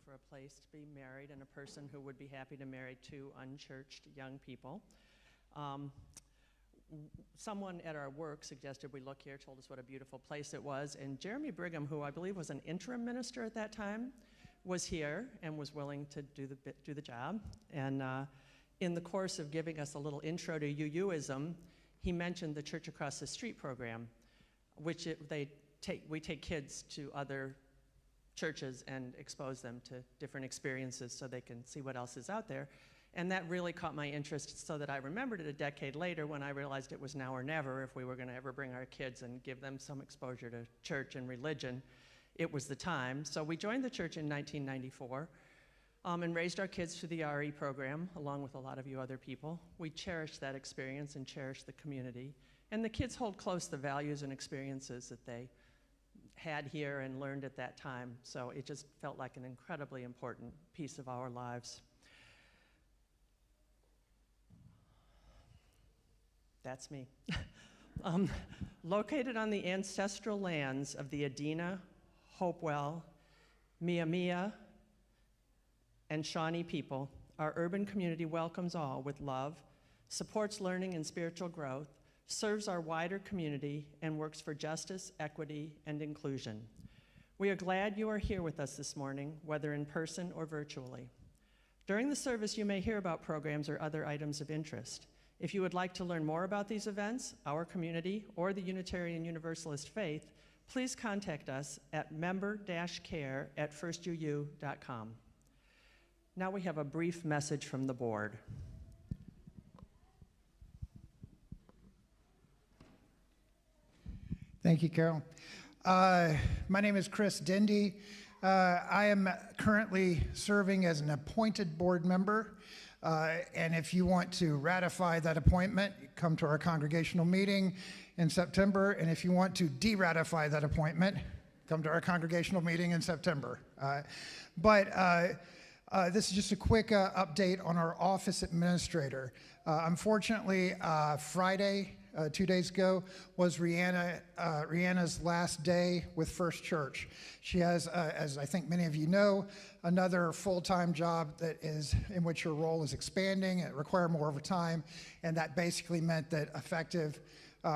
for a place to be married and a person who would be happy to marry two unchurched young people. Someone at our work suggested we look here, told us what a beautiful place it was, and Jeremy Brigham, who I believe was an interim minister at that time, was here and was willing to do the job. And in the course of giving us a little intro to UUism, he mentioned the Church Across the Street program, which we take kids to other churches and expose them to different experiences so they can see what else is out there. And that really caught my interest, so that I remembered it a decade later when I realized it was now or never if we were going to ever bring our kids and give them some exposure to church and religion. It was the time. So we joined the church in 1994 and raised our kids through the RE program, along with a lot of you other people. We cherished that experience and cherished the community. And the kids hold close the values and experiences that they had here and learned at that time. So it just felt like an incredibly important piece of our lives. That's me. Located on the ancestral lands of the Adena, Hopewell, Mia, and Shawnee people, our urban community welcomes all with love, supports learning and spiritual growth, serves our wider community, and works for justice, equity, and inclusion. We are glad you are here with us this morning, whether in person or virtually. During the service, you may hear about programs or other items of interest. If you would like to learn more about these events, our community, or the Unitarian Universalist faith, please contact us at member-care@firstuu.com. Now we have a brief message from the board. Thank you, Carol. My name is Chris Dindy. I am currently serving as an appointed board member. And if you want to ratify that appointment, come to our congregational meeting in September. And if you want to de-ratify that appointment, come to our congregational meeting in September. This is just a quick update on our office administrator. Unfortunately, Friday, 2 days ago, was Rihanna's last day with First Church. She has, as I think many of you know, another full-time job in which her role is expanding. It required more overtime, and that basically meant that effective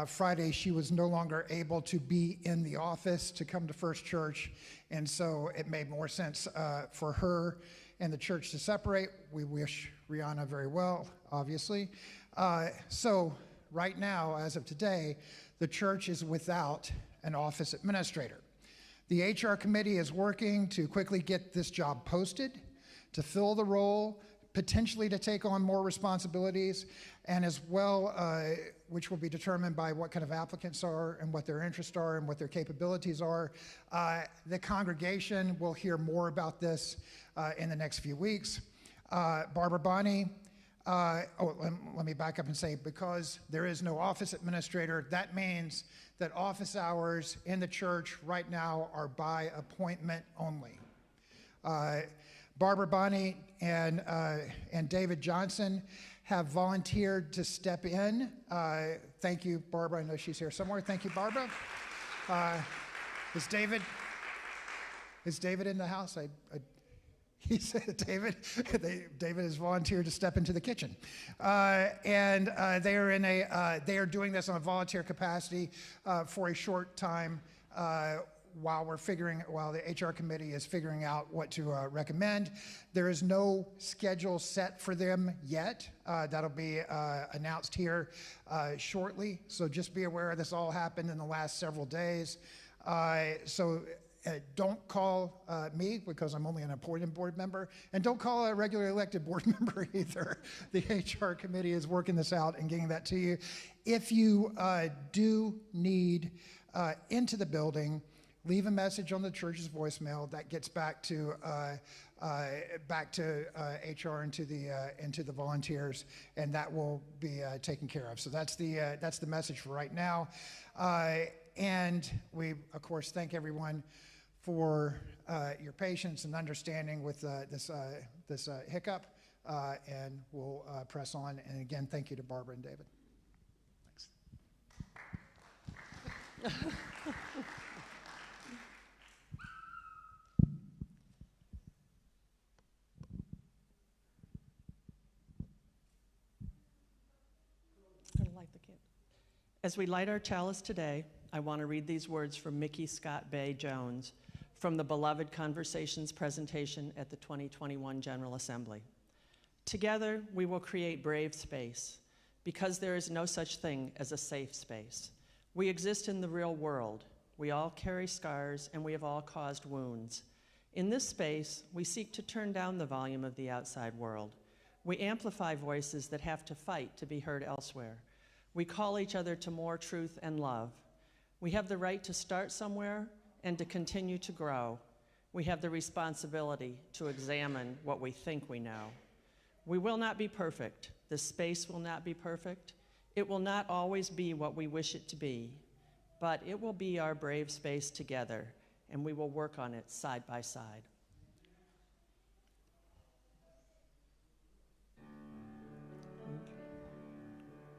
Friday, she was no longer able to be in the office to come to First Church, and so it made more sense for her and the church to separate. We wish Rihanna very well, obviously. So right now, as of today, the church is without an office administrator. The HR committee is working to quickly get this job posted, to fill the role, potentially to take on more responsibilities, and as well, which will be determined by what kind of applicants are and what their interests are and what their capabilities are. The congregation will hear more about this in the next few weeks. Barbara Bonney, let me back up and say, because there is no office administrator, that means that office hours in the church right now are by appointment only. Barbara Bonney and David Johnson have volunteered to step in. Thank you, Barbara. I know she's here somewhere. Thank you, Barbara. Is David in the house? He said, David has volunteered to step into the kitchen. They are doing this on a volunteer capacity for a short time while the HR committee is figuring out what to recommend. There is no schedule set for them yet. That'll be announced here shortly. So just be aware this all happened in the last several days. Don't call me, because I'm only an appointed board member, and don't call a regularly elected board member either. The HR committee is working this out and getting that to you. If you do need into the building, leave a message on the church's voicemail that gets back to HR and to the volunteers, and that will be taken care of. So that's the message for right now. And we, of course, thank everyone for your patience and understanding with this hiccup, and we'll press on. And again, thank you to Barbara and David. Thanks. As we light our chalice today, I want to read these words from Mickey Scott Bay Jones from the Beloved Conversations presentation at the 2021 General Assembly. Together, we will create brave space, because there is no such thing as a safe space. We exist in the real world. We all carry scars, and we have all caused wounds. In this space, we seek to turn down the volume of the outside world. We amplify voices that have to fight to be heard elsewhere. We call each other to more truth and love. We have the right to start somewhere and to continue to grow. We have the responsibility to examine what we think we know. We will not be perfect. This space will not be perfect. It will not always be what we wish it to be, but it will be our brave space together, and we will work on it side by side.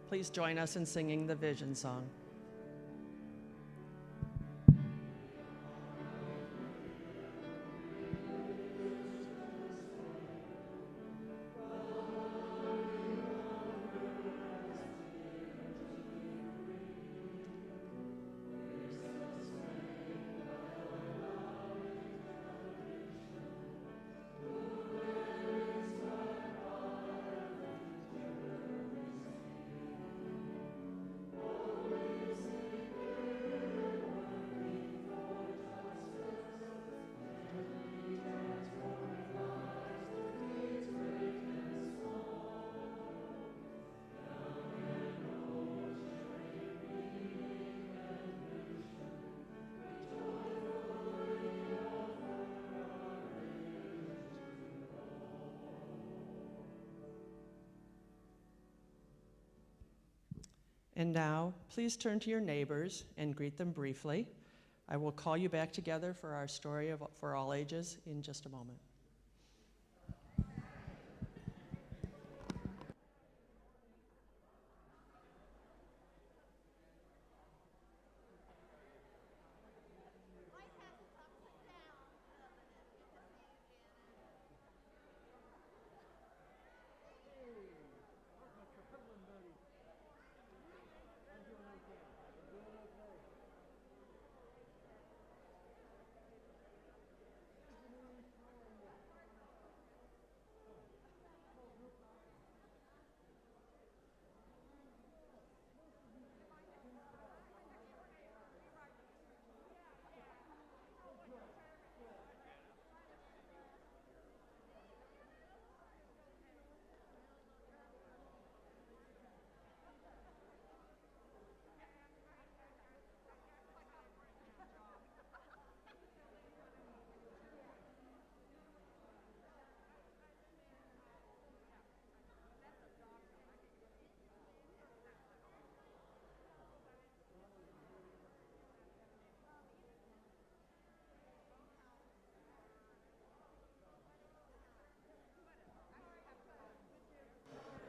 Please join us in singing the Vision Song. And now, please turn to your neighbors and greet them briefly. I will call you back together for our story for all ages in just a moment.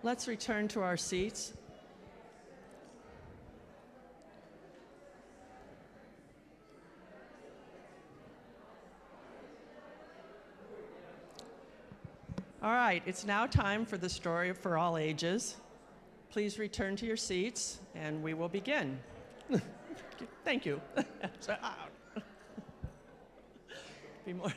Let's return to our seats. All right, it's now time for the story for all ages. Please return to your seats, and we will begin. Thank you. Be more.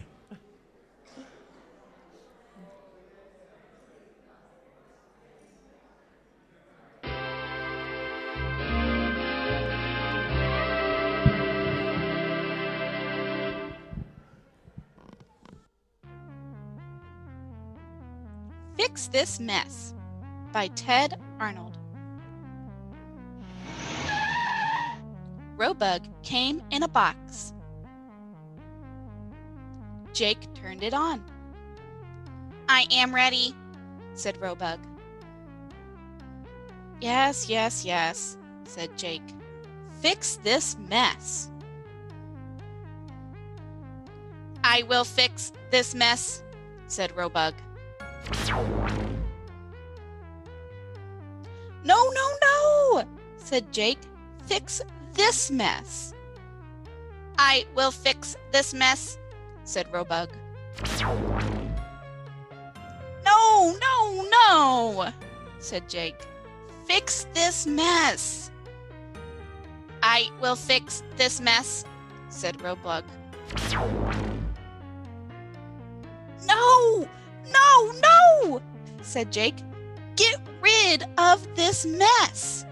Fix This Mess by Ted Arnold. Robug came in a box. Jake turned it on. I am ready, said Robug. Yes, yes, yes, said Jake. Fix this mess. I will fix this mess, said Robug. No, no, no, said Jake. Fix this mess. I will fix this mess, said Robug. No, no, no, said Jake. Fix this mess. I will fix this mess, said Robug. No, no, no, said Jake. Get rid of this mess.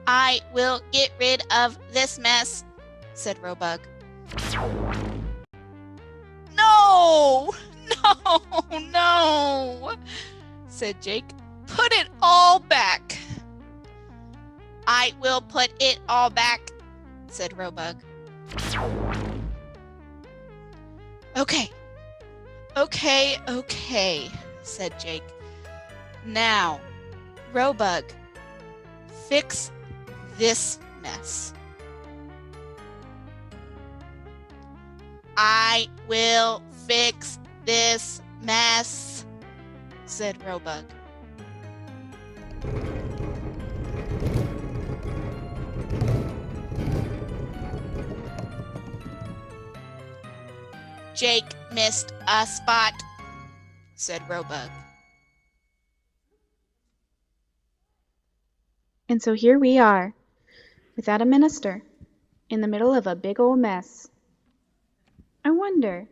I will get rid of this mess, said Robug. No, no, no, said Jake. Put it all back. I will put it all back, said Robug. Okay, said Jake. Now, Robug, fix this mess. I will fix this mess, said Robug. Jake missed a spot, said Robug. And so here we are, without a minister, in the middle of a big old mess. I wonder,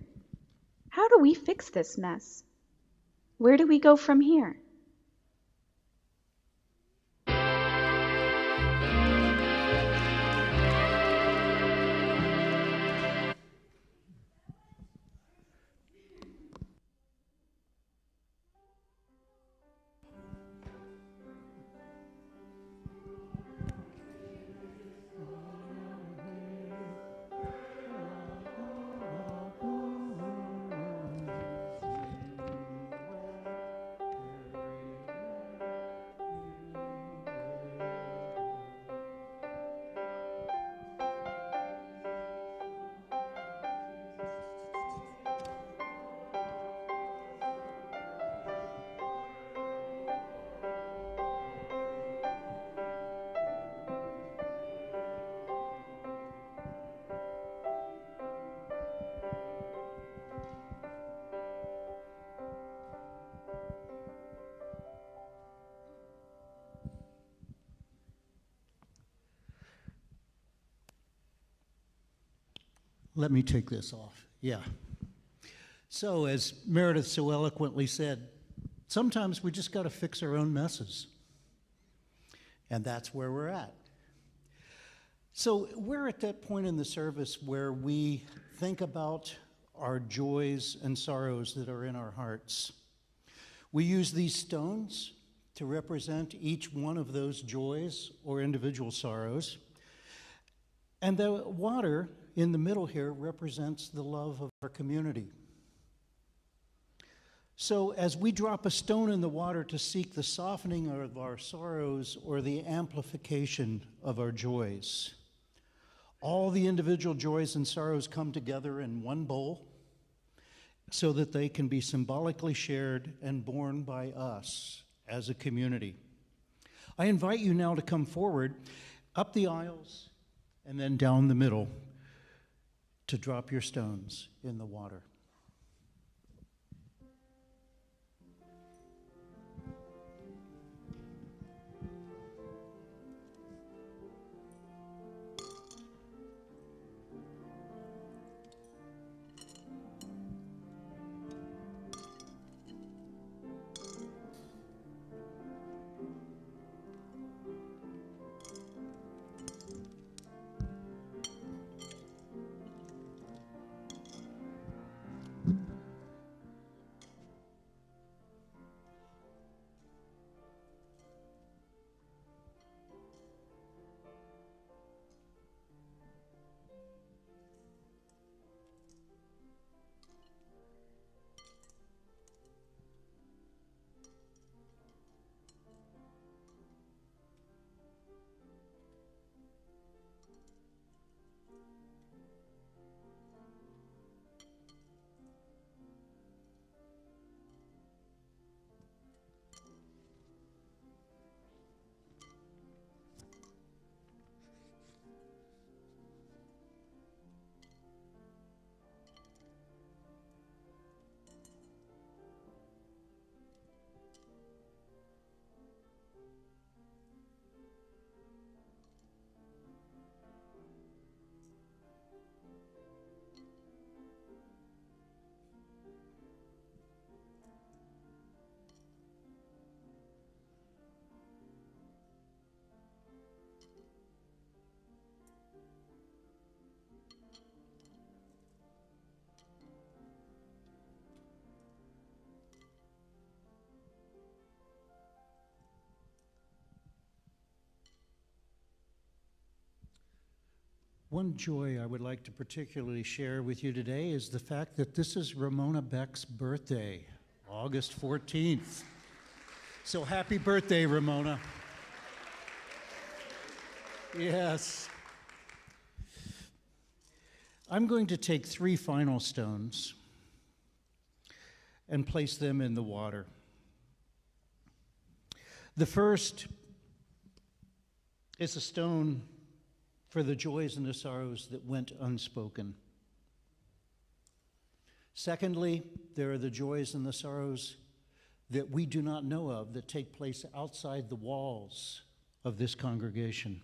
how do we fix this mess? Where do we go from here? Let me take this off. Yeah. So, as Meredith so eloquently said, sometimes we just got to fix our own messes. And that's where we're at. So, we're at that point in the service where we think about our joys and sorrows that are in our hearts. We use these stones to represent each one of those joys or individual sorrows. And the water in the middle here represents the love of our community. So as we drop a stone in the water to seek the softening of our sorrows or the amplification of our joys, all the individual joys and sorrows come together in one bowl so that they can be symbolically shared and borne by us as a community. I invite you now to come forward, up the aisles, and then down the middle to drop your stones in the water. One joy I would like to particularly share with you today is the fact that this is Ramona Beck's birthday, August 14th. So happy birthday, Ramona. Yes. I'm going to take 3 final stones and place them in the water. The first is a stone for the joys and the sorrows that went unspoken. Secondly, there are the joys and the sorrows that we do not know of that take place outside the walls of this congregation.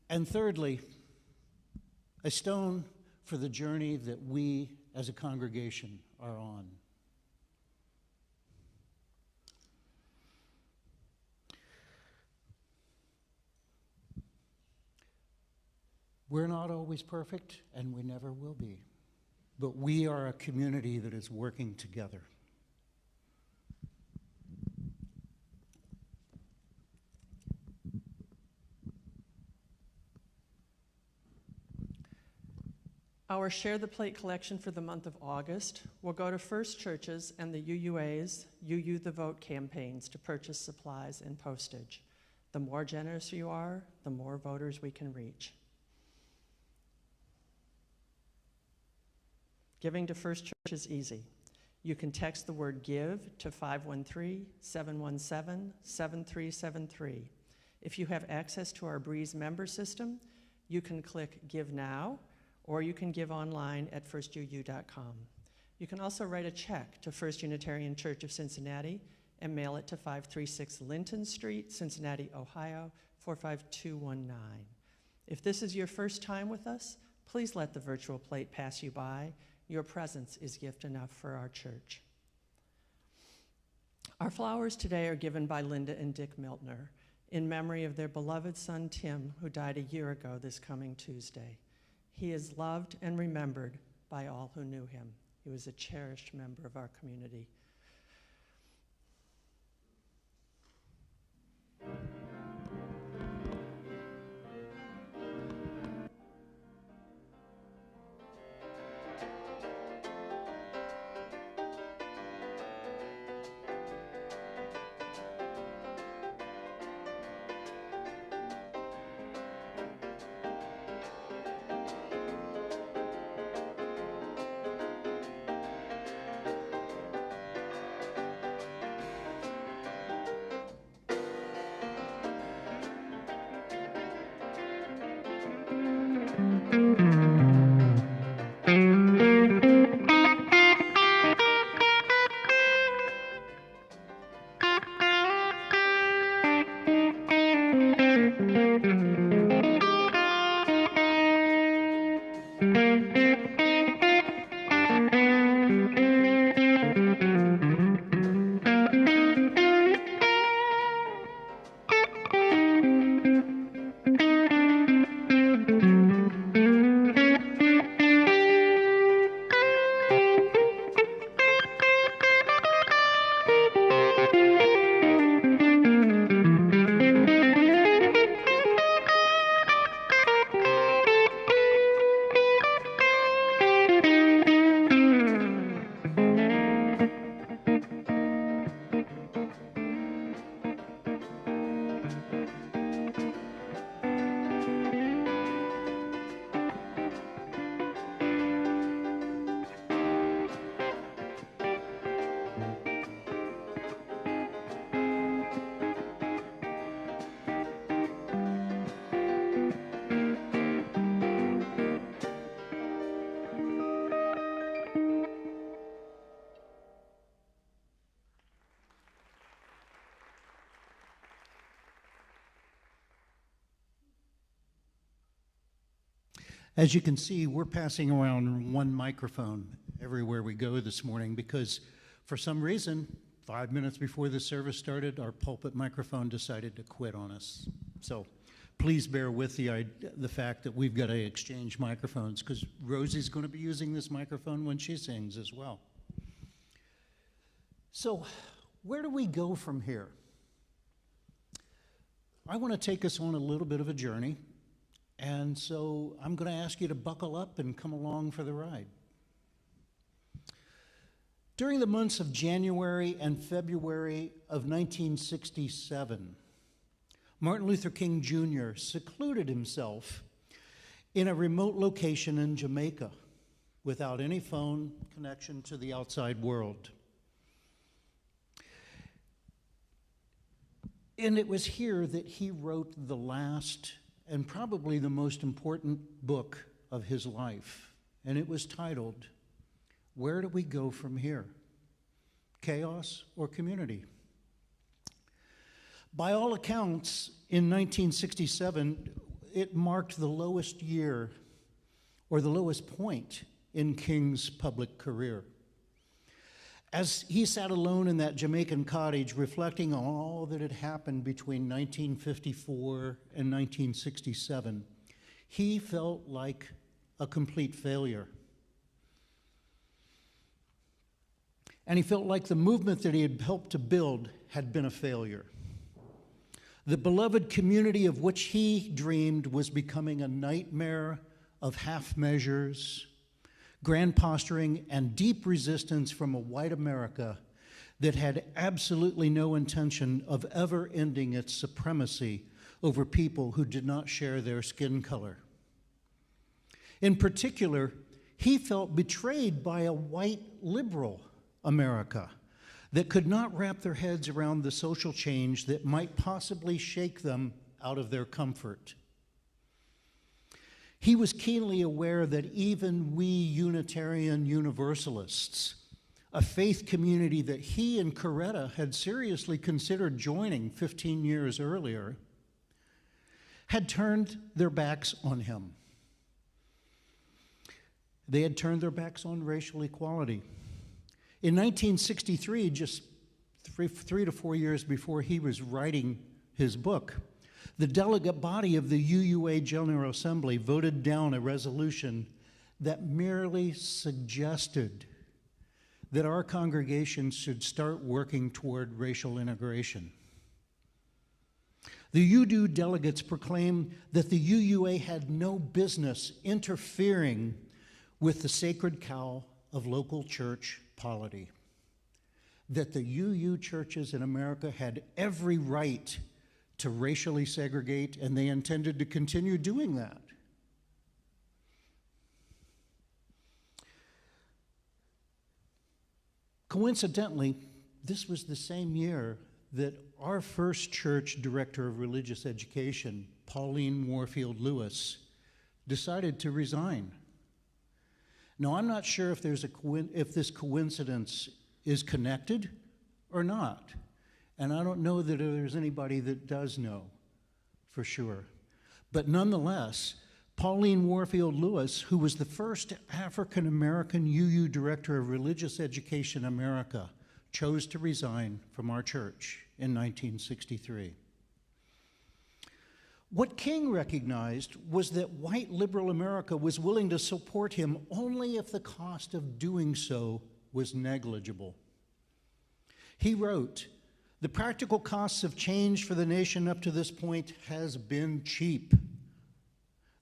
And thirdly, a stone for the journey that we as a congregation are on. We're not always perfect, and we never will be, but we are a community that is working together. Our Share the Plate collection for the month of August will go to First Churches and the UUA's UU the Vote campaigns to purchase supplies and postage. The more generous you are, the more voters we can reach. Giving to First Church is easy. You can text the word GIVE to 513-717-7373. If you have access to our Breeze member system, you can click Give Now, or you can give online at firstuu.com. You can also write a check to First Unitarian Church of Cincinnati and mail it to 536 Linton Street, Cincinnati, Ohio, 45219. If this is your first time with us, please let the virtual plate pass you by. Your presence is gift enough for our church. Our flowers today are given by Linda and Dick Miltner in memory of their beloved son, Tim, who died a year ago this coming Tuesday. He is loved and remembered by all who knew him. He was a cherished member of our community. As you can see, we're passing around one microphone everywhere we go this morning because for some reason, 5 minutes before the service started, our pulpit microphone decided to quit on us. So please bear with the fact that we've got to exchange microphones because Rosie's going to be using this microphone when she sings as well. So where do we go from here? I want to take us on a little bit of a journey And so I'm going to ask you to buckle up and come along for the ride. During the months of January and February of 1967, Martin Luther King Jr. secluded himself in a remote location in Jamaica without any phone connection to the outside world. And it was here that he wrote the last and probably the most important book of his life. And it was titled, Where Do We Go From Here? Chaos or Community? By all accounts, in 1967, it marked the lowest year or the lowest point in King's public career. As he sat alone in that Jamaican cottage reflecting on all that had happened between 1954 and 1967, he felt like a complete failure. And he felt like the movement that he had helped to build had been a failure. The beloved community of which he dreamed was becoming a nightmare of half measures, grand posturing, and deep resistance from a white America that had absolutely no intention of ever ending its supremacy over people who did not share their skin color. In particular, he felt betrayed by a white liberal America that could not wrap their heads around the social change that might possibly shake them out of their comfort. He was keenly aware that even we Unitarian Universalists, a faith community that he and Coretta had seriously considered joining 15 years earlier, had turned their backs on him. They had turned their backs on racial equality. In 1963, just three to 4 years before he was writing his book, the delegate body of the UUA General Assembly voted down a resolution that merely suggested that our congregation should start working toward racial integration. The UDU delegates proclaimed that the UUA had no business interfering with the sacred cow of local church polity, that the UU churches in America had every right to racially segregate, and they intended to continue doing that. Coincidentally, this was the same year that our first church director of religious education, Pauline Warfield Lewis, decided to resign. Now, I'm not sure if this coincidence is connected or not, and I don't know that there's anybody that does know for sure. But nonetheless, Pauline Warfield Lewis, who was the first African-American UU Director of Religious Education America, chose to resign from our church in 1963. What King recognized was that white liberal America was willing to support him only if the cost of doing so was negligible. He wrote, "The practical costs of change for the nation up to this point has been cheap.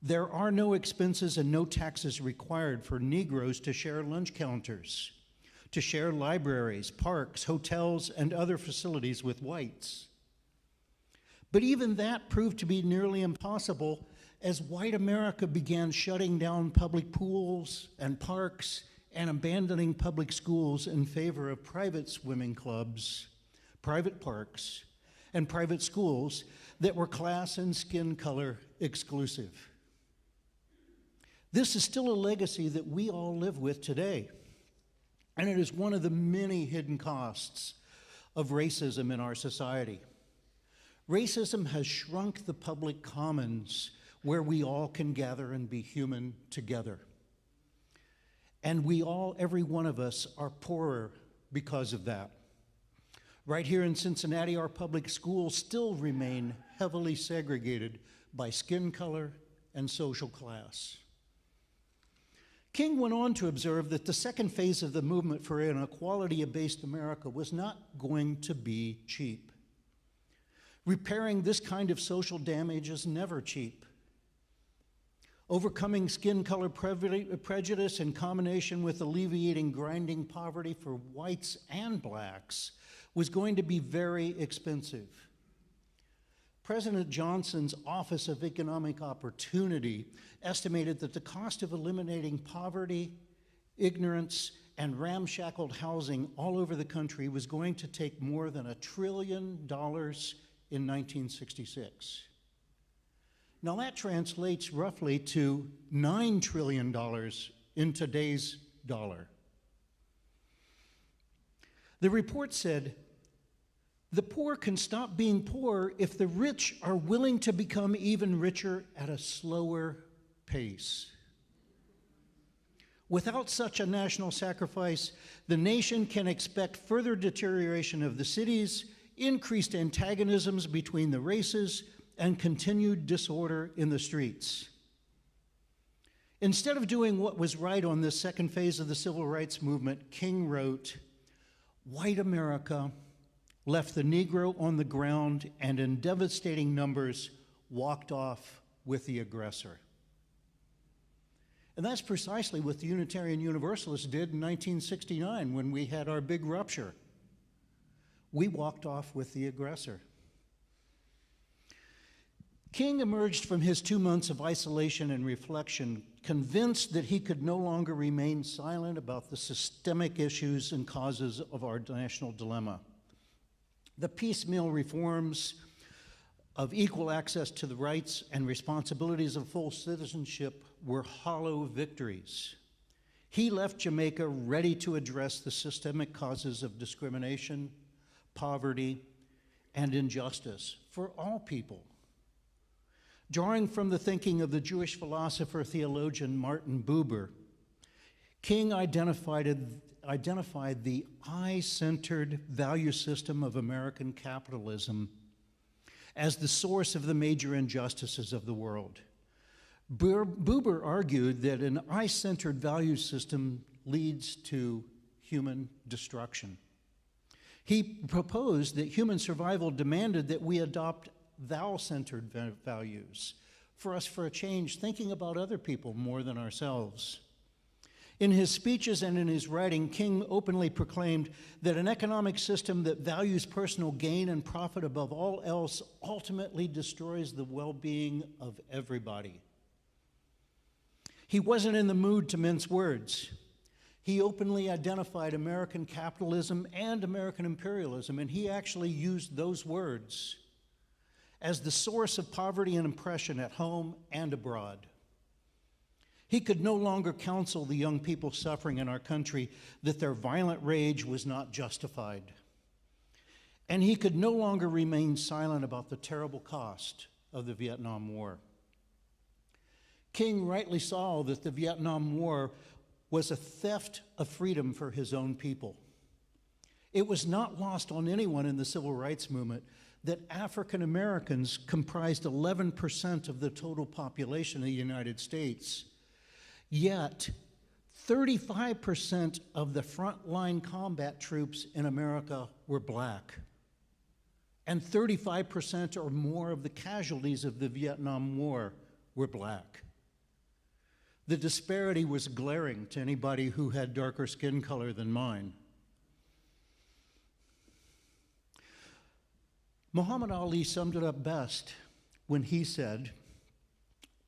There are no expenses and no taxes required for Negroes to share lunch counters, to share libraries, parks, hotels, and other facilities with whites. But even that proved to be nearly impossible as white America began shutting down public pools and parks and abandoning public schools in favor of private swimming clubs, private parks, and private schools that were class and skin color exclusive. This is still a legacy that we all live with today, and it is one of the many hidden costs of racism in our society. Racism has shrunk the public commons where we all can gather and be human together. And we all, every one of us, are poorer because of that. Right here in Cincinnati, our public schools still remain heavily segregated by skin color and social class. King went on to observe that the second phase of the movement for an equality-based America was not going to be cheap. Repairing this kind of social damage is never cheap. Overcoming skin color prejudice in combination with alleviating grinding poverty for whites and blacks was going to be very expensive. President Johnson's Office of Economic Opportunity estimated that the cost of eliminating poverty, ignorance, and ramshackled housing all over the country was going to take more than $1 trillion in 1966. Now that translates roughly to $9 trillion in today's dollar. The report said, the poor can stop being poor if the rich are willing to become even richer at a slower pace. Without such a national sacrifice, the nation can expect further deterioration of the cities, increased antagonisms between the races, and continued disorder in the streets. Instead of doing what was right on this second phase of the civil rights movement, King wrote, "White America left the Negro on the ground and in devastating numbers walked off with the aggressor." And that's precisely what the Unitarian Universalists did in 1969 when we had our big rupture. We walked off with the aggressor. King emerged from his 2 months of isolation and reflection, convinced that he could no longer remain silent about the systemic issues and causes of our national dilemma. The piecemeal reforms of equal access to the rights and responsibilities of full citizenship were hollow victories. He left Jamaica ready to address the systemic causes of discrimination, poverty, and injustice for all people. Drawing from the thinking of the Jewish philosopher theologian Martin Buber, King identified the I-centered value system of American capitalism as the source of the major injustices of the world. Buber argued that an I-centered value system leads to human destruction. He proposed that human survival demanded that we adopt thou-centered values for a change, thinking about other people more than ourselves. In his speeches and in his writing, King openly proclaimed that an economic system that values personal gain and profit above all else ultimately destroys the well-being of everybody. He wasn't in the mood to mince words. He openly identified American capitalism and American imperialism, and he actually used those words as the source of poverty and oppression at home and abroad. He could no longer counsel the young people suffering in our country that their violent rage was not justified. And he could no longer remain silent about the terrible cost of the Vietnam War. King rightly saw that the Vietnam War was a theft of freedom for his own people. It was not lost on anyone in the civil rights movement that African Americans comprised 11% of the total population of the United States. Yet, 35% of the frontline combat troops in America were black. And 35% or more of the casualties of the Vietnam War were black. The disparity was glaring to anybody who had darker skin color than mine. Muhammad Ali summed it up best when he said,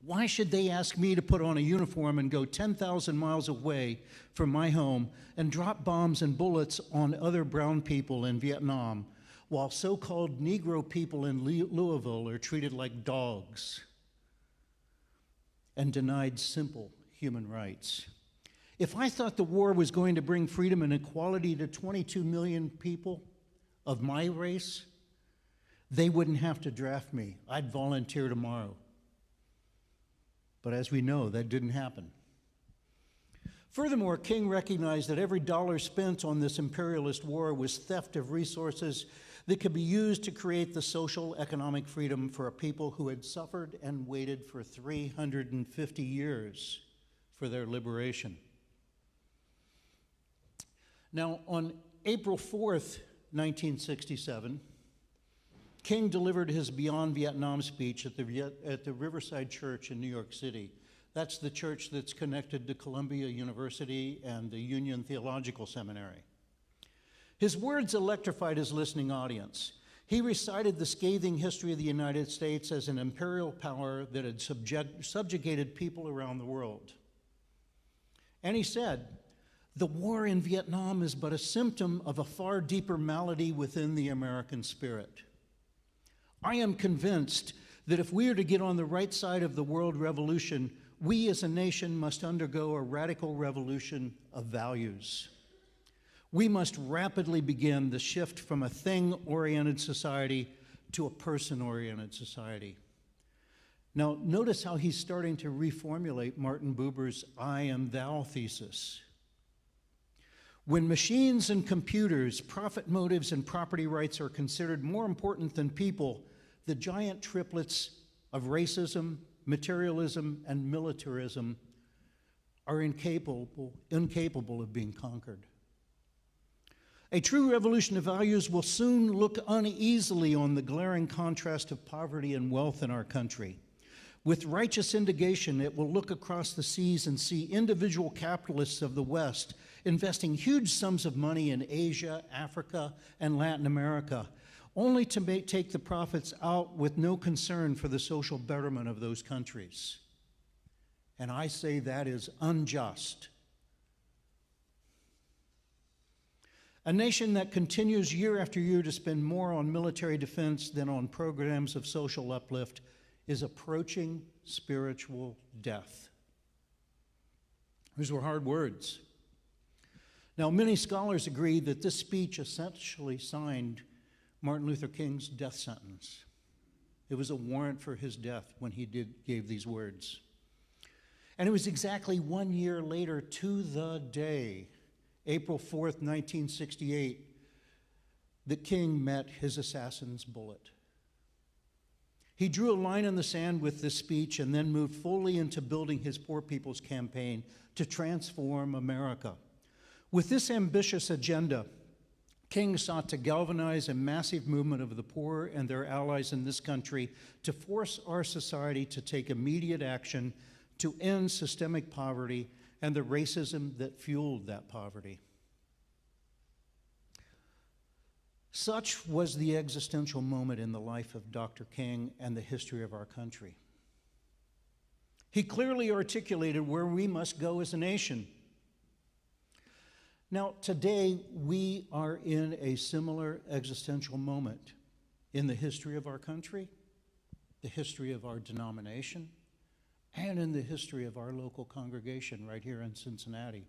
"Why should they ask me to put on a uniform and go 10,000 miles away from my home and drop bombs and bullets on other brown people in Vietnam, while so-called Negro people in Louisville are treated like dogs and denied simple human rights? If I thought the war was going to bring freedom and equality to 22 million people of my race, they wouldn't have to draft me. I'd volunteer tomorrow." But as we know, that didn't happen. Furthermore, King recognized that every dollar spent on this imperialist war was theft of resources that could be used to create the social economic freedom for a people who had suffered and waited for 350 years for their liberation. Now, on April 4th, 1967, King delivered his Beyond Vietnam speech at the Riverside Church in New York City. That's the church that's connected to Columbia University and the Union Theological Seminary. His words electrified his listening audience. He recited the scathing history of the United States as an imperial power that had subjugated people around the world. And he said, "The war in Vietnam is but a symptom of a far deeper malady within the American spirit. I am convinced that if we are to get on the right side of the world revolution, we as a nation must undergo a radical revolution of values. We must rapidly begin the shift from a thing-oriented society to a person-oriented society." Now, notice how he's starting to reformulate Martin Buber's I am thou thesis. When machines and computers, profit motives, and property rights are considered more important than people, the giant triplets of racism, materialism, and militarism are incapable of being conquered. A true revolution of values will soon look uneasily on the glaring contrast of poverty and wealth in our country. With righteous indignation, it will look across the seas and see individual capitalists of the West investing huge sums of money in Asia, Africa, and Latin America, only to take the profits out with no concern for the social betterment of those countries. And I say that is unjust. A nation that continues year after year to spend more on military defense than on programs of social uplift is approaching spiritual death. These were hard words. Now, many scholars agree that this speech essentially signed Martin Luther King's death sentence. It was a warrant for his death when he gave these words. And it was exactly 1 year later to the day, April 4th, 1968, that King met his assassin's bullet. He drew a line in the sand with this speech and then moved fully into building his Poor People's Campaign to transform America. With this ambitious agenda, King sought to galvanize a massive movement of the poor and their allies in this country to force our society to take immediate action to end systemic poverty and the racism that fueled that poverty. Such was the existential moment in the life of Dr. King and the history of our country. He clearly articulated where we must go as a nation. Now, today, we are in a similar existential moment in the history of our country, the history of our denomination, and in the history of our local congregation right here in Cincinnati.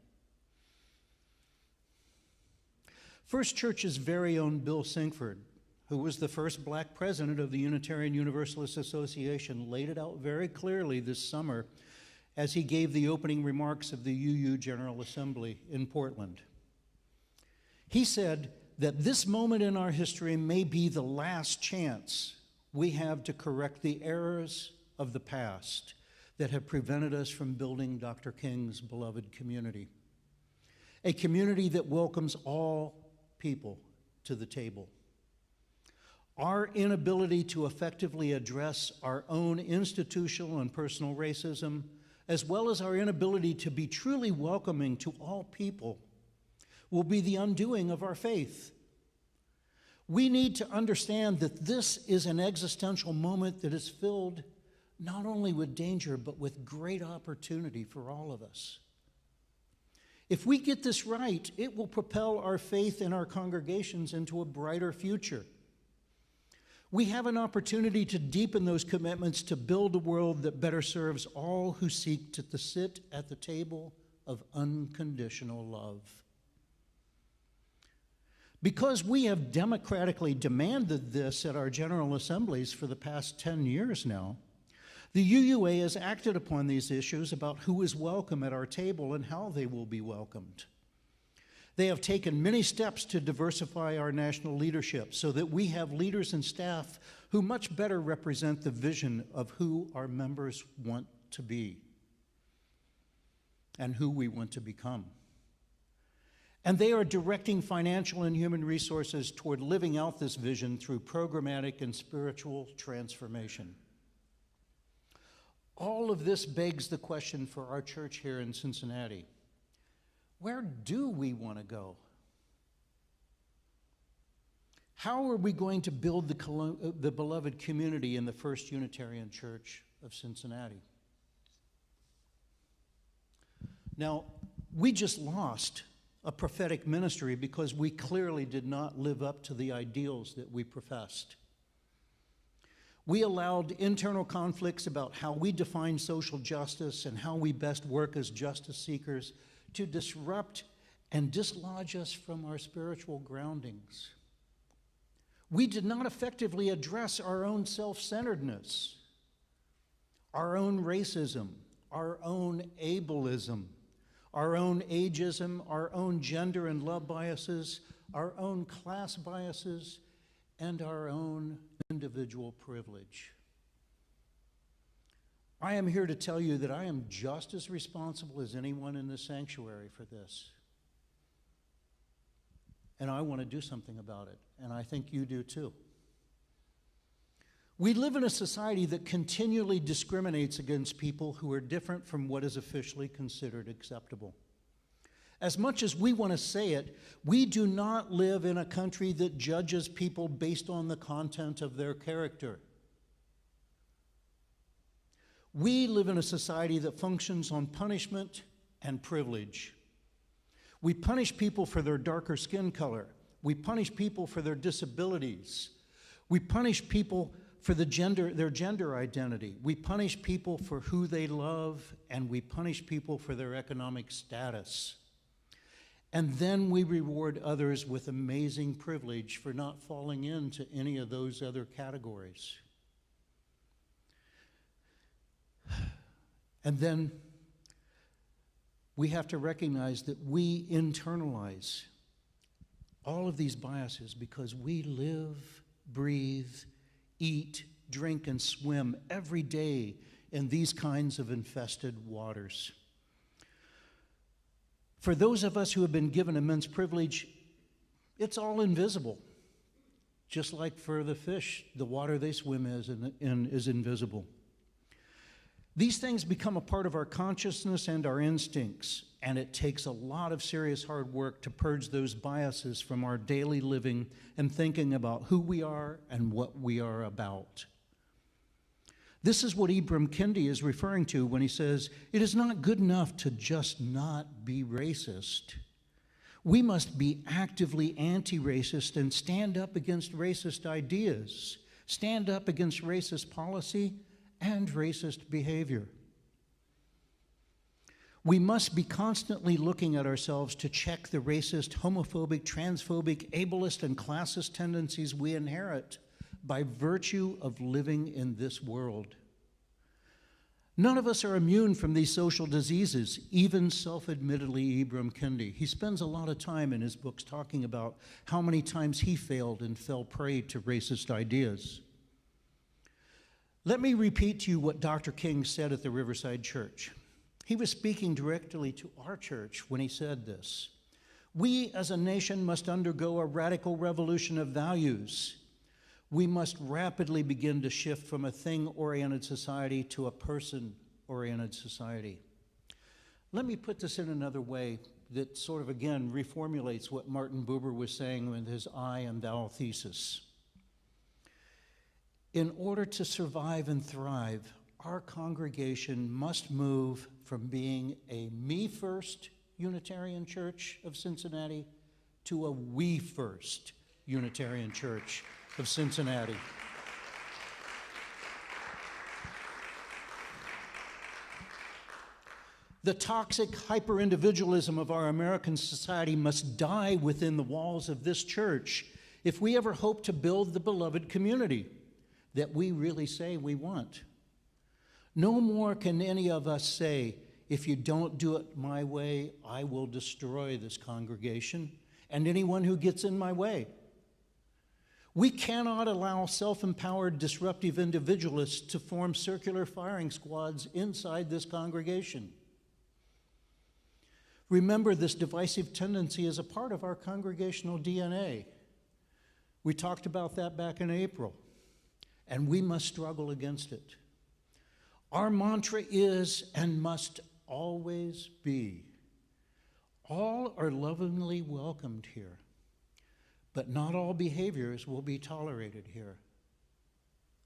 First Church's very own Bill Sinkford, who was the first black president of the Unitarian Universalist Association, laid it out very clearly this summer as he gave the opening remarks of the UU General Assembly in Portland. He said that this moment in our history may be the last chance we have to correct the errors of the past that have prevented us from building Dr. King's beloved community. A community that welcomes all people to the table. Our inability to effectively address our own institutional and personal racism, as well as our inability to be truly welcoming to all people, will be the undoing of our faith. We need to understand that this is an existential moment that is filled not only with danger, but with great opportunity for all of us. If we get this right, it will propel our faith in our congregations into a brighter future. We have an opportunity to deepen those commitments to build a world that better serves all who seek to sit at the table of unconditional love. Because we have democratically demanded this at our General Assemblies for the past 10 years now, the UUA has acted upon these issues about who is welcome at our table and how they will be welcomed. They have taken many steps to diversify our national leadership so that we have leaders and staff who much better represent the vision of who our members want to be and who we want to become. And they are directing financial and human resources toward living out this vision through programmatic and spiritual transformation. All of this begs the question for our church here in Cincinnati. Where do we want to go? How are we going to build the beloved community in the First Unitarian Church of Cincinnati? Now, we just lost a prophetic ministry because we clearly did not live up to the ideals that we professed. We allowed internal conflicts about how we define social justice and how we best work as justice seekers to disrupt and dislodge us from our spiritual groundings. We did not effectively address our own self-centeredness, our own racism, our own ableism, our own ageism, our own gender and love biases, our own class biases, and our own individual privilege. I am here to tell you that I am just as responsible as anyone in this sanctuary for this. And I want to do something about it, and I think you do too. We live in a society that continually discriminates against people who are different from what is officially considered acceptable. As much as we want to say it, we do not live in a country that judges people based on the content of their character. We live in a society that functions on punishment and privilege. We punish people for their darker skin color. We punish people for their disabilities. We punish people for their gender identity. We punish people for who they love, and we punish people for their economic status. And then we reward others with amazing privilege for not falling into any of those other categories. And then we have to recognize that we internalize all of these biases because we live, breathe, eat, drink, and swim every day in these kinds of infested waters. For those of us who have been given immense privilege, it's all invisible. Just like for the fish, the water they swim in is invisible. These things become a part of our consciousness and our instincts, and it takes a lot of serious hard work to purge those biases from our daily living and thinking about who we are and what we are about. This is what Ibram Kendi is referring to when he says, it is not good enough to just not be racist. We must be actively anti-racist and stand up against racist ideas, stand up against racist policy and racist behavior. We must be constantly looking at ourselves to check the racist, homophobic, transphobic, ableist, and classist tendencies we inherit by virtue of living in this world. None of us are immune from these social diseases, even self-admittedly Ibram Kendi. He spends a lot of time in his books talking about how many times he failed and fell prey to racist ideas. Let me repeat to you what Dr. King said at the Riverside Church. He was speaking directly to our church when he said this. We as a nation must undergo a radical revolution of values. We must rapidly begin to shift from a thing-oriented society to a person-oriented society. Let me put this in another way that sort of, again, reformulates what Martin Buber was saying with his I and thou thesis. In order to survive and thrive, our congregation must move from being a me-first Unitarian Church of Cincinnati to a we-first Unitarian Church of Cincinnati. The toxic hyper-individualism of our American society must die within the walls of this church if we ever hope to build the beloved community that we really say we want. No more can any of us say, if you don't do it my way, I will destroy this congregation and anyone who gets in my way. We cannot allow self-empowered, disruptive individualists to form circular firing squads inside this congregation. Remember, this divisive tendency is a part of our congregational DNA. We talked about that back in April, and we must struggle against it. Our mantra is and must always be, all are lovingly welcomed here, but not all behaviors will be tolerated here.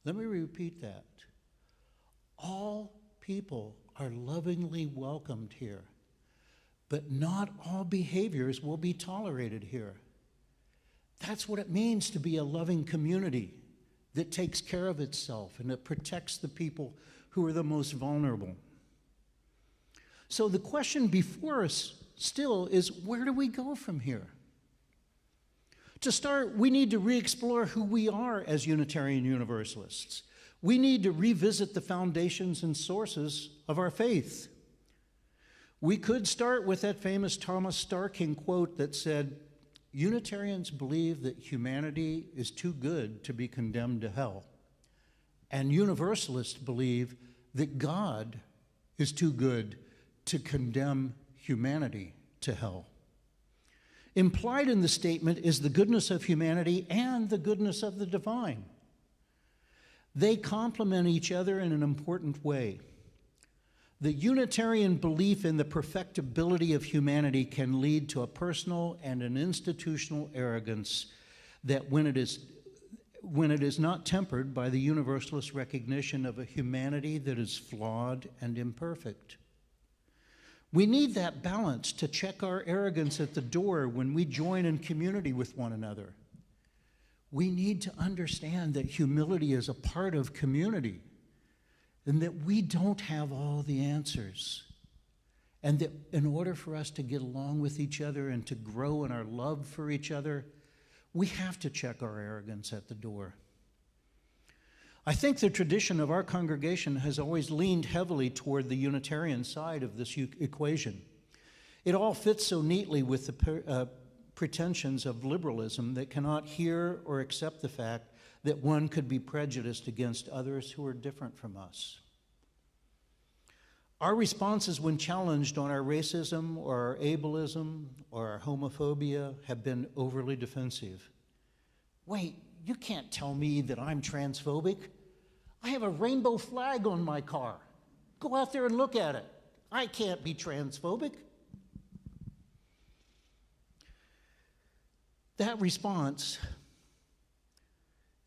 Let me repeat that. All people are lovingly welcomed here, but not all behaviors will be tolerated here. That's what it means to be a loving community that takes care of itself and that protects the people who are the most vulnerable. So the question before us still is, where do we go from here? To start, we need to re-explore who we are as Unitarian Universalists. We need to revisit the foundations and sources of our faith. We could start with that famous Thomas Starking quote that said, Unitarians believe that humanity is too good to be condemned to hell, and Universalists believe that God is too good to condemn humanity to hell. Implied in the statement is the goodness of humanity and the goodness of the divine. They complement each other in an important way. The Unitarian belief in the perfectibility of humanity can lead to a personal and an institutional arrogance that when it is not tempered by the Universalist recognition of a humanity that is flawed and imperfect. We need that balance to check our arrogance at the door when we join in community with one another. We need to understand that humility is a part of community and that we don't have all the answers. And that in order for us to get along with each other and to grow in our love for each other, we have to check our arrogance at the door. I think the tradition of our congregation has always leaned heavily toward the Unitarian side of this equation. It all fits so neatly with the pretensions of liberalism that cannot hear or accept the fact that one could be prejudiced against others who are different from us. Our responses when challenged on our racism or our ableism or our homophobia have been overly defensive. Wait, you can't tell me that I'm transphobic. I have a rainbow flag on my car. Go out there and look at it. I can't be transphobic. That response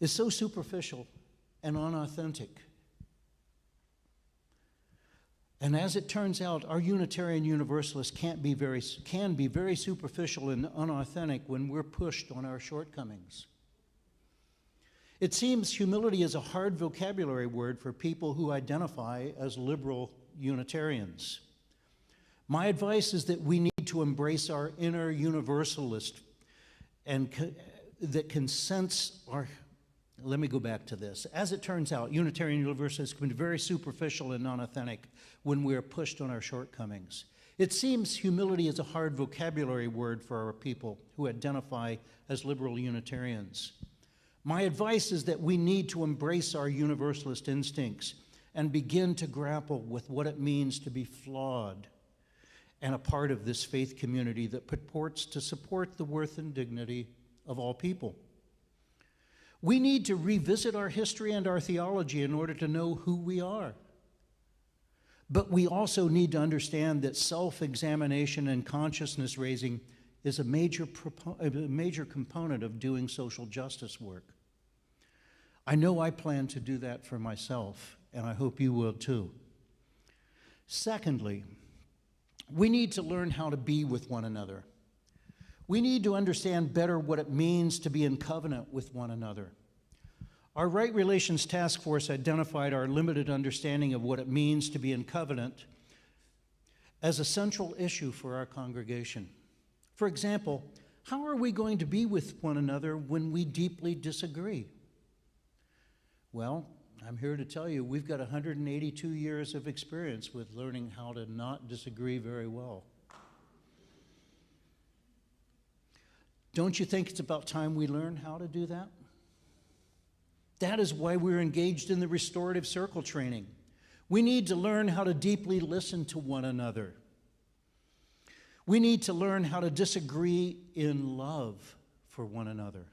is so superficial and unauthentic. And as it turns out, our Unitarian Universalists can be very superficial and unauthentic when we're pushed on our shortcomings. It seems humility is a hard vocabulary word for people who identify as liberal Unitarians. My advice is that we need to embrace our inner universalist and that can sense our... Let me go back to this. As it turns out, Unitarian Universalists can be very superficial and unauthentic when we are pushed on our shortcomings. It seems humility is a hard vocabulary word for our people who identify as liberal Unitarians. My advice is that we need to embrace our universalist instincts and begin to grapple with what it means to be flawed and a part of this faith community that purports to support the worth and dignity of all people. We need to revisit our history and our theology in order to know who we are. But we also need to understand that self-examination and consciousness raising is a major component of doing social justice work. I know I plan to do that for myself, and I hope you will too. Secondly, we need to learn how to be with one another. We need to understand better what it means to be in covenant with one another. Our Right Relations Task Force identified our limited understanding of what it means to be in covenant as a central issue for our congregation. For example, how are we going to be with one another when we deeply disagree? Well, I'm here to tell you we've got 182 years of experience with learning how to not disagree very well. Don't you think it's about time we learn how to do that? That is why we're engaged in the restorative circle training. We need to learn how to deeply listen to one another. We need to learn how to disagree in love for one another.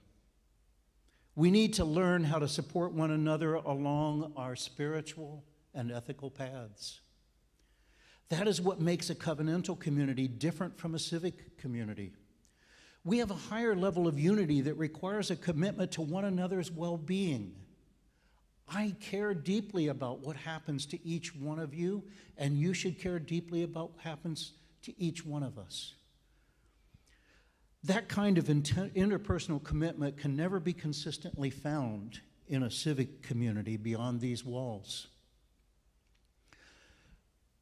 We need to learn how to support one another along our spiritual and ethical paths. That is what makes a covenantal community different from a civic community. We have a higher level of unity that requires a commitment to one another's well-being. I care deeply about what happens to each one of you, and you should care deeply about what happens to each one of us. That kind of interpersonal commitment can never be consistently found in a civic community beyond these walls.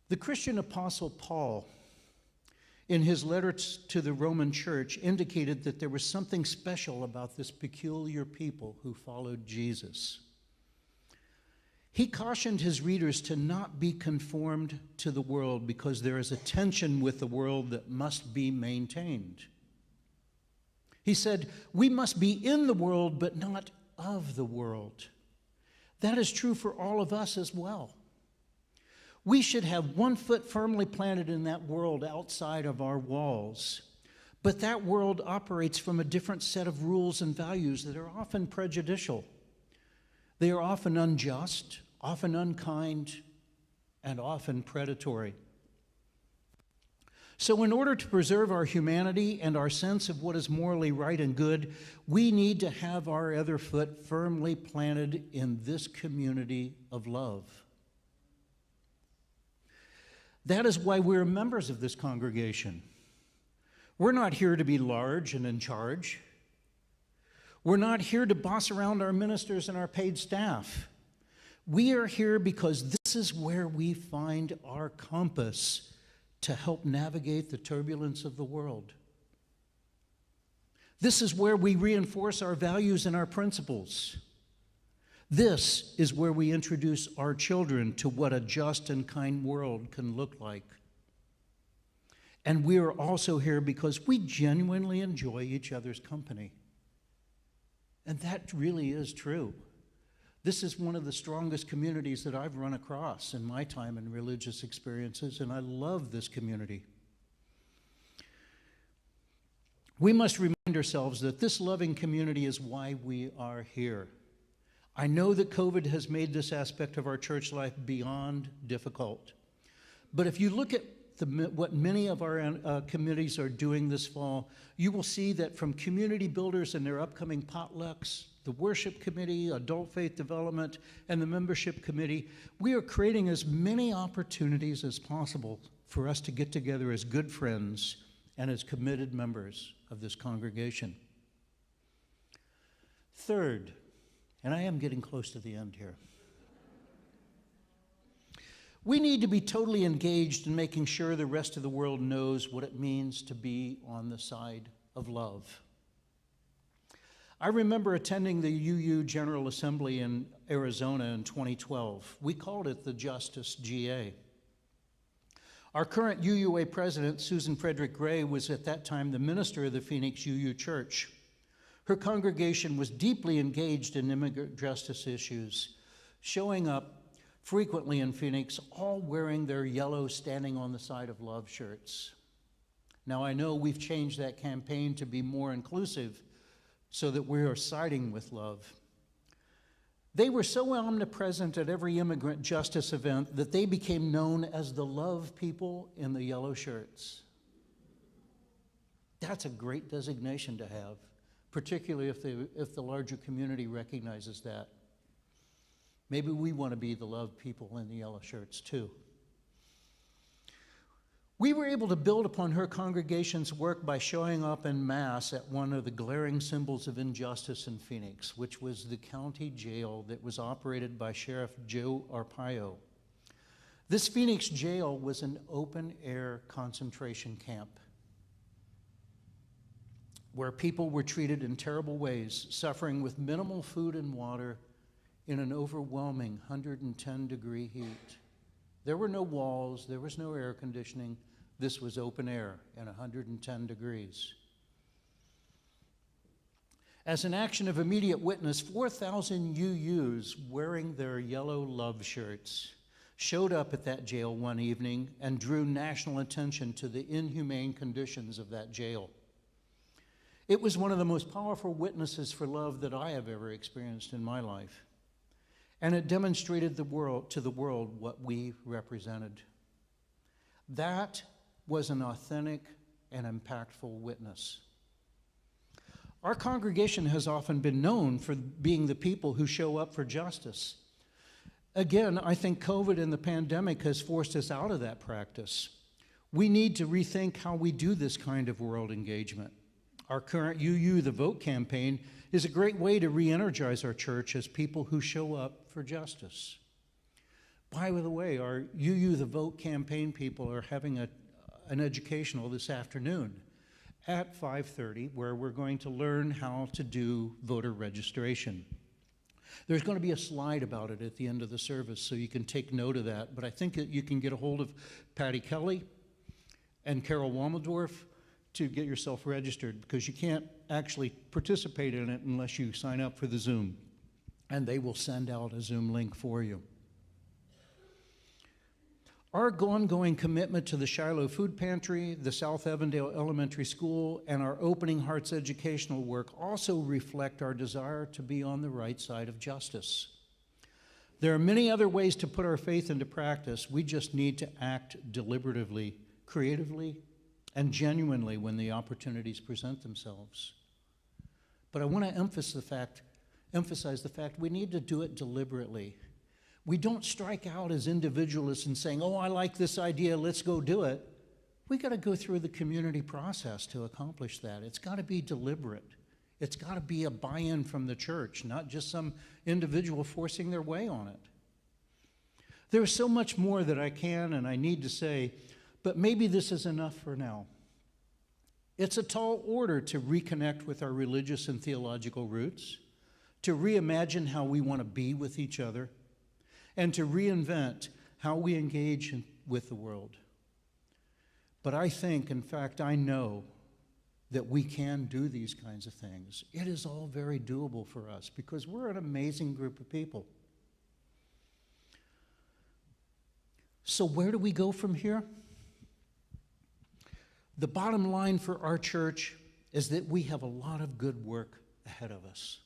The Christian apostle Paul, in his letter to the Roman church, indicated that there was something special about this peculiar people who followed Jesus. He cautioned his readers to not be conformed to the world because there is a tension with the world that must be maintained. He said, we must be in the world, but not of the world. That is true for all of us as well. We should have one foot firmly planted in that world outside of our walls, but that world operates from a different set of rules and values that are often prejudicial. They are often unjust, often unkind, and often predatory. So in order to preserve our humanity and our sense of what is morally right and good, we need to have our other foot firmly planted in this community of love. That is why we're members of this congregation. We're not here to be large and in charge. We're not here to boss around our ministers and our paid staff. We are here because this is where we find our compass to help navigate the turbulence of the world. This is where we reinforce our values and our principles. This is where we introduce our children to what a just and kind world can look like. And we are also here because we genuinely enjoy each other's company. And that really is true. This is one of the strongest communities that I've run across in my time in religious experiences, and I love this community. We must remind ourselves that this loving community is why we are here. I know that COVID has made this aspect of our church life beyond difficult. But if you look at what many of our committees are doing this fall, you will see that from community builders and their upcoming potlucks, the worship committee, adult faith development, and the membership committee, we are creating as many opportunities as possible for us to get together as good friends and as committed members of this congregation. Third, and I am getting close to the end here, we need to be totally engaged in making sure the rest of the world knows what it means to be on the side of love. I remember attending the UU General Assembly in Arizona in 2012. We called it the Justice GA. Our current UUA president, Susan Frederick Gray, was at that time the minister of the Phoenix UU Church. Her congregation was deeply engaged in immigrant justice issues, showing up frequently in Phoenix, all wearing their yellow Standing on the Side of Love shirts. Now, I know we've changed that campaign to be more inclusive so that we are siding with love. They were so omnipresent at every immigrant justice event that they became known as the love people in the yellow shirts. That's a great designation to have, particularly if the larger community recognizes that. Maybe we want to be the love people in the yellow shirts too. We were able to build upon her congregation's work by showing up en masse at one of the glaring symbols of injustice in Phoenix, which was the county jail that was operated by Sheriff Joe Arpaio. This Phoenix jail was an open-air concentration camp where people were treated in terrible ways, suffering with minimal food and water in an overwhelming 110-degree heat. There were no walls, there was no air conditioning. This was open air and 110 degrees. As an action of immediate witness, 4,000 UUs wearing their yellow love shirts showed up at that jail one evening and drew national attention to the inhumane conditions of that jail. It was one of the most powerful witnesses for love that I have ever experienced in my life. and it demonstrated to the world what we represented. That was an authentic and impactful witness. Our congregation has often been known for being the people who show up for justice. Again, I think COVID and the pandemic has forced us out of that practice. We need to rethink how we do this kind of world engagement. Our current UU the Vote campaign is a great way to re-energize our church as people who show up for justice. By the way, our UU the Vote campaign people are having an educational this afternoon at 5:30 where we're going to learn how to do voter registration. There's going to be a slide about it at the end of the service, so you can take note of that. But I think that you can get a hold of Patty Kelly and Carol Wommeldorf to get yourself registered, because you can't actually participate in it unless you sign up for the Zoom. And they will send out a Zoom link for you. Our ongoing commitment to the Shiloh Food Pantry, the South Evandale Elementary School, and our Opening Hearts educational work also reflect our desire to be on the right side of justice. There are many other ways to put our faith into practice. We just need to act deliberatively, creatively, and genuinely when the opportunities present themselves. But I want to emphasize the fact we need to do it deliberately. We don't strike out as individualists and saying, oh, I like this idea, let's go do it. We got to go through the community process to accomplish that. It's got to be deliberate. It's got to be a buy-in from the church, not just some individual forcing their way on it. There's so much more that I can and I need to say, but maybe this is enough for now. It's a tall order to reconnect with our religious and theological roots, to reimagine how we want to be with each other, and to reinvent how we engage with the world. But I think, in fact, I know that we can do these kinds of things. It is all very doable for us because we're an amazing group of people. So where do we go from here? The bottom line for our church is that we have a lot of good work ahead of us.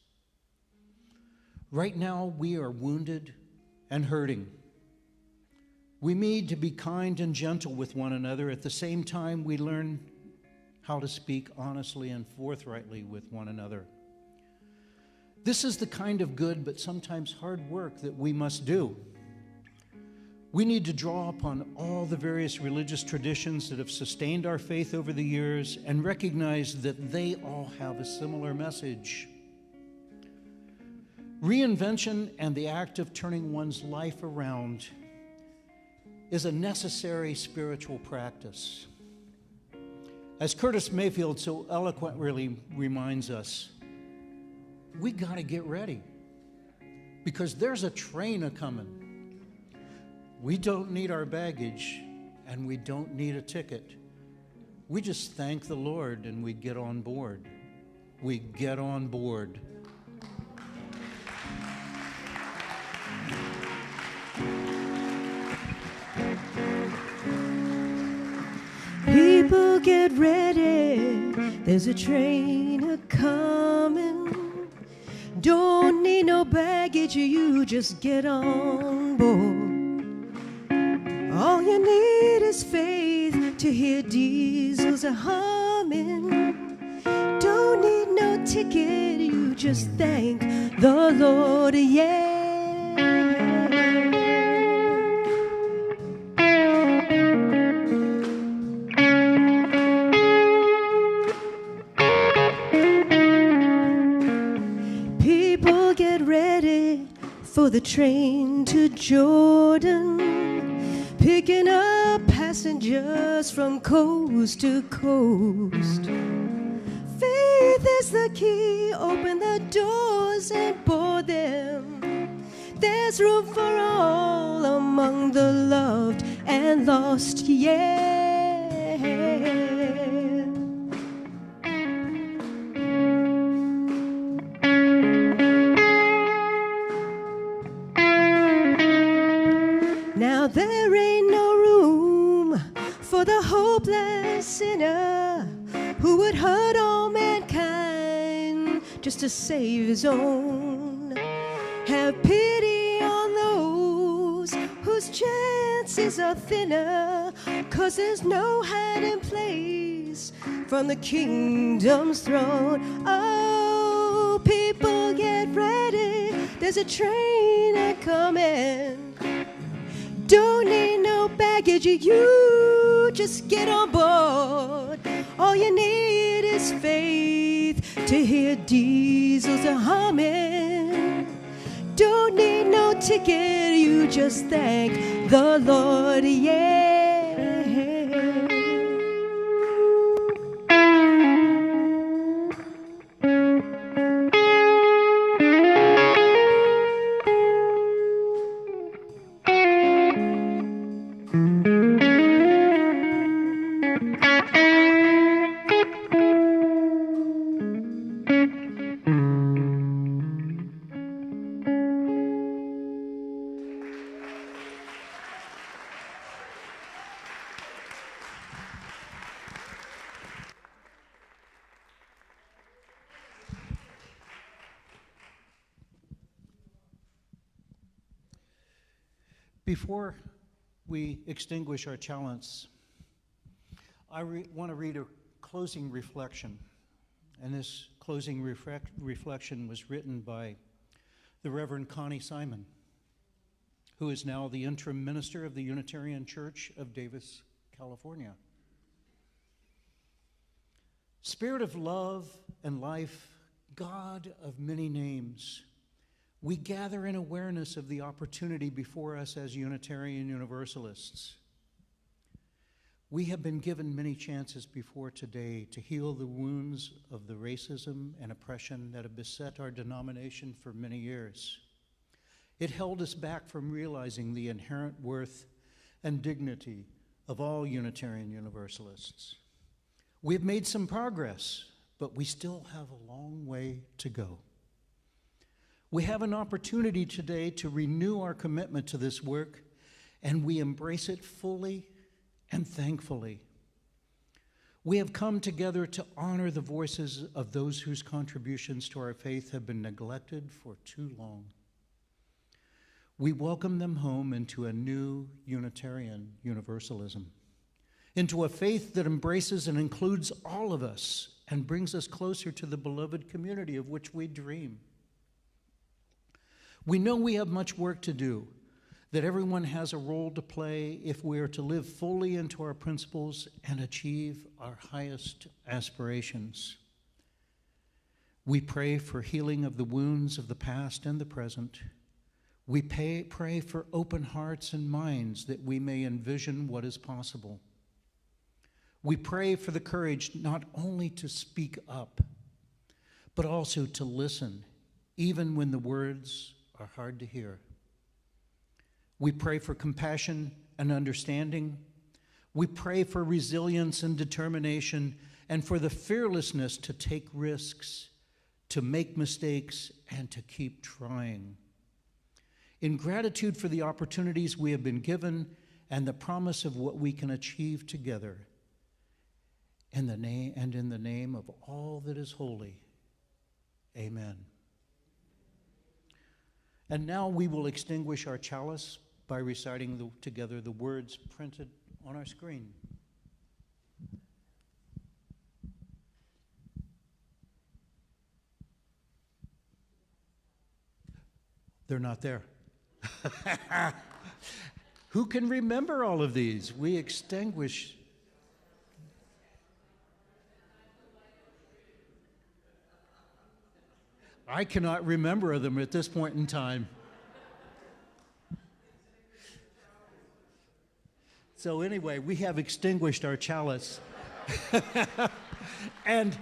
Right now, we are wounded and hurting. We need to be kind and gentle with one another. At the same time, we learn how to speak honestly and forthrightly with one another. This is the kind of good but sometimes hard work that we must do. We need to draw upon all the various religious traditions that have sustained our faith over the years and recognize that they all have a similar message. Reinvention and the act of turning one's life around is a necessary spiritual practice. As Curtis Mayfield so eloquently reminds us, we got to get ready because there's a train a-coming. We don't need our baggage and we don't need a ticket. We just thank the Lord and we get on board. We get on board. People get ready, there's a train a-coming. Don't need no baggage, you just get on board. All you need is faith to hear diesels a-humming. Don't need no ticket, you just thank the Lord, yeah. For the train to Jordan, picking up passengers from coast to coast. Faith is the key, open the doors and board them. There's room for all among the loved and lost, yeah. Now there ain't no room for the hopeless sinner who would hurt all mankind just to save his own. Have pity on faces are thinner, 'cause there's no hiding place from the kingdom's throne. Oh, people get ready, there's a train a-coming. Don't need no baggage, you just get on board. All you need is faith to hear diesels a humming. Don't need no ticket, you just thank the Lord, yeah. Before we extinguish our chalice, I want to read a closing reflection. And this closing reflection was written by the Reverend Connie Simon, who is now the interim minister of the Unitarian Church of Davis, California. Spirit of love and life, God of many names, we gather in awareness of the opportunity before us as Unitarian Universalists. We have been given many chances before today to heal the wounds of the racism and oppression that have beset our denomination for many years. It held us back from realizing the inherent worth and dignity of all Unitarian Universalists. We have made some progress, but we still have a long way to go. We have an opportunity today to renew our commitment to this work, and we embrace it fully and thankfully. We have come together to honor the voices of those whose contributions to our faith have been neglected for too long. We welcome them home into a new Unitarian Universalism, into a faith that embraces and includes all of us and brings us closer to the beloved community of which we dream. We know we have much work to do, that everyone has a role to play if we are to live fully into our principles and achieve our highest aspirations. We pray for healing of the wounds of the past and the present. We pray for open hearts and minds that we may envision what is possible. We pray for the courage not only to speak up, but also to listen, even when the words are hard to hear. We pray for compassion and understanding. We pray for resilience and determination, and for the fearlessness to take risks, to make mistakes, and to keep trying. In gratitude for the opportunities we have been given and the promise of what we can achieve together, in the name of all that is holy, amen. And now we will extinguish our chalice by reciting together the words printed on our screen. They're not there. Who can remember all of these? We extinguish. I cannot remember them at this point in time. So anyway, we have extinguished our chalice. And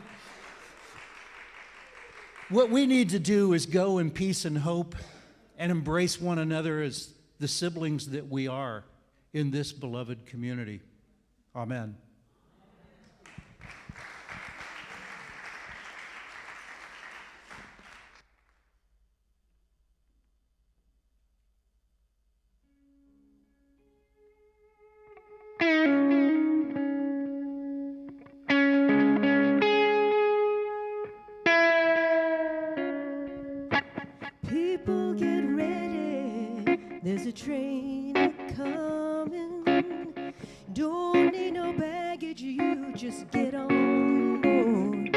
what we need to do is go in peace and hope and embrace one another as the siblings that we are in this beloved community. Amen. People get ready, there's a train a-coming. Don't need no baggage, you just get on board.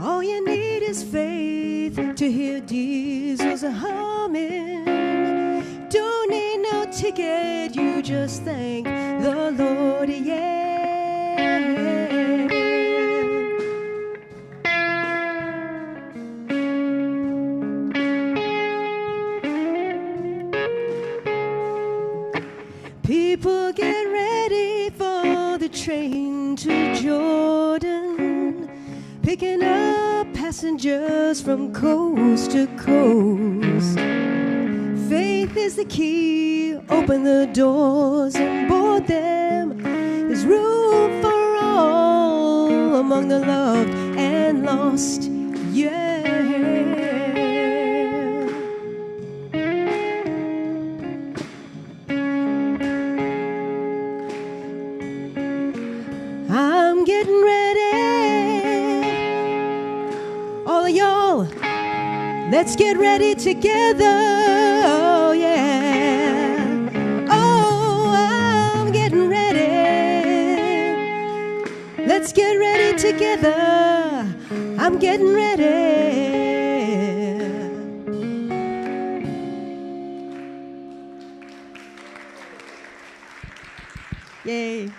All you need is faith to hear diesels humming. Don't need no ticket, you just thank the Lord, yeah. People get ready for the train to Jordan, picking up passengers from coast to coast. Faith is the key, open the doors and board them. There's room for all among the loved and lost, yeah. I'm getting ready. All of y'all, let's get ready together. Oh, yeah. Oh, I'm getting ready. Let's get ready together. I'm getting ready. Yay.